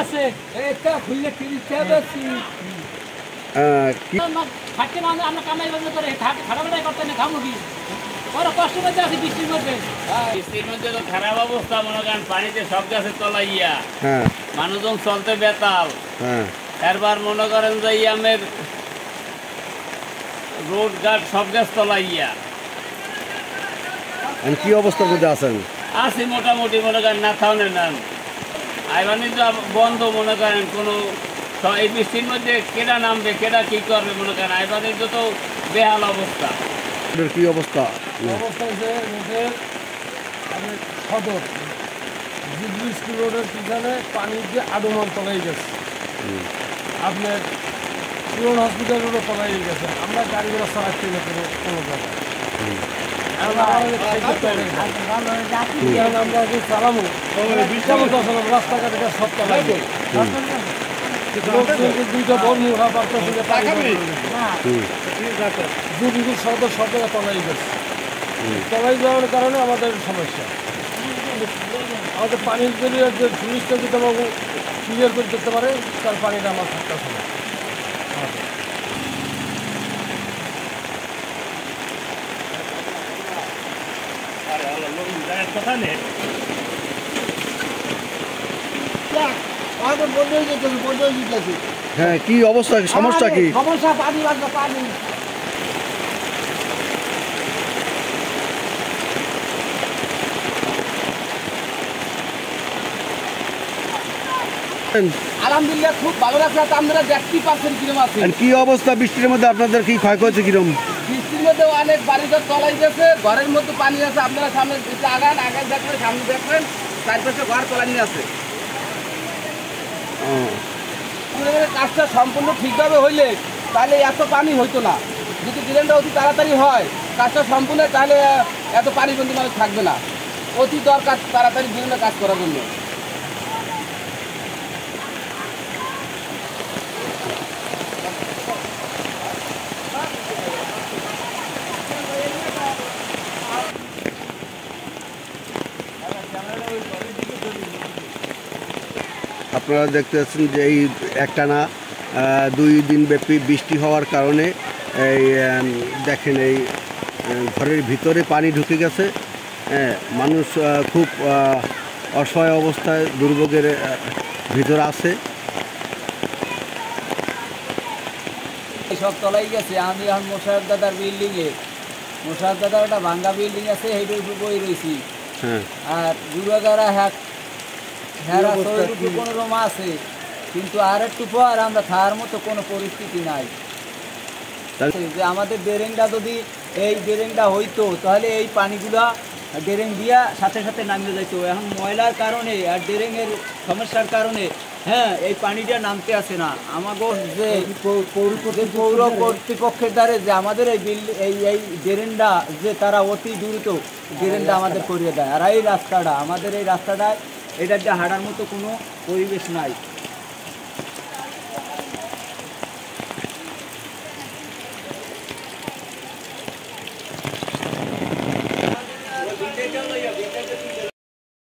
আছে এটা খুললে 30 টাকা বেশি কি থাকে না আমরা কামাই বন্ধ করে খারাপটাই করতে না খামু কি বড় কষ্ট মধ্যে আছে বৃষ্টির মধ্যে তো খারাপ অবস্থা মনে করেন পানিতে সব গাছের তলাইয়া হ্যাঁ মানুষজন চলতে বেতাল হ্যাঁ এরবার মনে করেন যে ইয়ামের রোড ঘাট সব গাছ তলাইয়া কি অবস্থার মধ্যে আছেন? আছি মোটামুটি মনে করেন না থাউনে নেন আইবানি তো বন্ধ মনে করেন কোনো এই বৃষ্টির মধ্যে কেডা নামবে কেডা কি করবে মনে করেন আইবানি তো বেহাল অবস্থা। কি অবস্থা? অবস্থা হচ্ছে রোডের সদর জিগলি স্কুল রোডের পিছনে পানির যে আডমান তলাই গেছে, আপনার পুরন হসপিটাল রোডও তলাই গেছে। আমরা গাড়ি ঘোড়া চালাচ্ছি না কোনো জায়গায়। আমরা চালাবো রাস্তাঘাটে সব তলাই দুইটা বড় মুখা দুদিকে সদর সব জায়গায় তলাই গেছে। তলাই যাওয়ার কারণে আমাদের সমস্যা। আমাদের পানির যদি যে সুইচটা যদি বাবু ক্লিয়ার করে দিতে পারে তার পানিটা আমার থাকতে হবে। হ্যাঁ কি অবস্থা সমস্যা কি? সমস্যা পানি লাগবে পানি। আলহামদুলিল্লাহ খুব ভালো লাগছে। আপনারা দেখতেই পাচ্ছেন কিরম আছে। কি অবস্থা বৃষ্টির মধ্যে আপনাদের কি ক্ষয়ক্ষতি কিরম? বৃষ্টির মধ্যে অনেক বাড়িঘর তলাই গেছে, ঘরের মধ্যে পানি আছে। আপনারা সামনে আগান দেখবেন, সামনে দেখবেন চারপাশে ঘর তলানি আছে। কাজটা সম্পূর্ণ ঠিকভাবে হইলে তাহলে এত পানি হইতো না। যদি ড্রেনটা অতি তাড়াতাড়ি হয় কাজটা সম্পূর্ণ, তাহলে এত পানি কিন্তু মানুষ থাকবে না। অতি দরকার তাড়াতাড়ি ড্রেনটা কাজ করার জন্য। আপনারা দেখতে পাচ্ছেন যে এই একটানা 2 দিন ব্যাপী বৃষ্টি হওয়ার কারণে এই দেখেন এই ঘরের ভিতরে পানি ঢুকে গেছে। মানুষ খুব অসহায় অবস্থায় দুর্ভোগের ভিতরে আছে। সব তলাই গেছে। আমি এখন মোশারফ দাদার বিল্ডিংয়ে, মোশারফ দাদার একটা ভাঙ্গা বিল্ডিং আছে, সেইটার উপর বই রয়েছি। আর দুর্গাগারা কোনো রুম আছে, কিন্তু আর একটু পর আমরা থাকার মতো কোনো পরিস্থিতি নাই। যে আমাদের ড্রেনটা যদি এই ড্রেনটা হইতো তাহলে এই পানিগুলা ড্রেন দিয়া সাথে সাথে নামিয়ে যাইতো। এখন ময়লার কারণে আর ড্রেনের সমস্যার কারণে এই পানিটা নামতে আসে না। আমাদের যে পৌর কর্তৃপক্ষের দ্বারা যে আমাদের এই ড্রেনটা যে তারা অতি দ্রুত ড্রেনটা আমাদের করিয়ে দেয়। আর এই রাস্তাটা আমাদের এই রাস্তাটায় এটা হাঁটার মতো কোনো পরিবেশ নাই।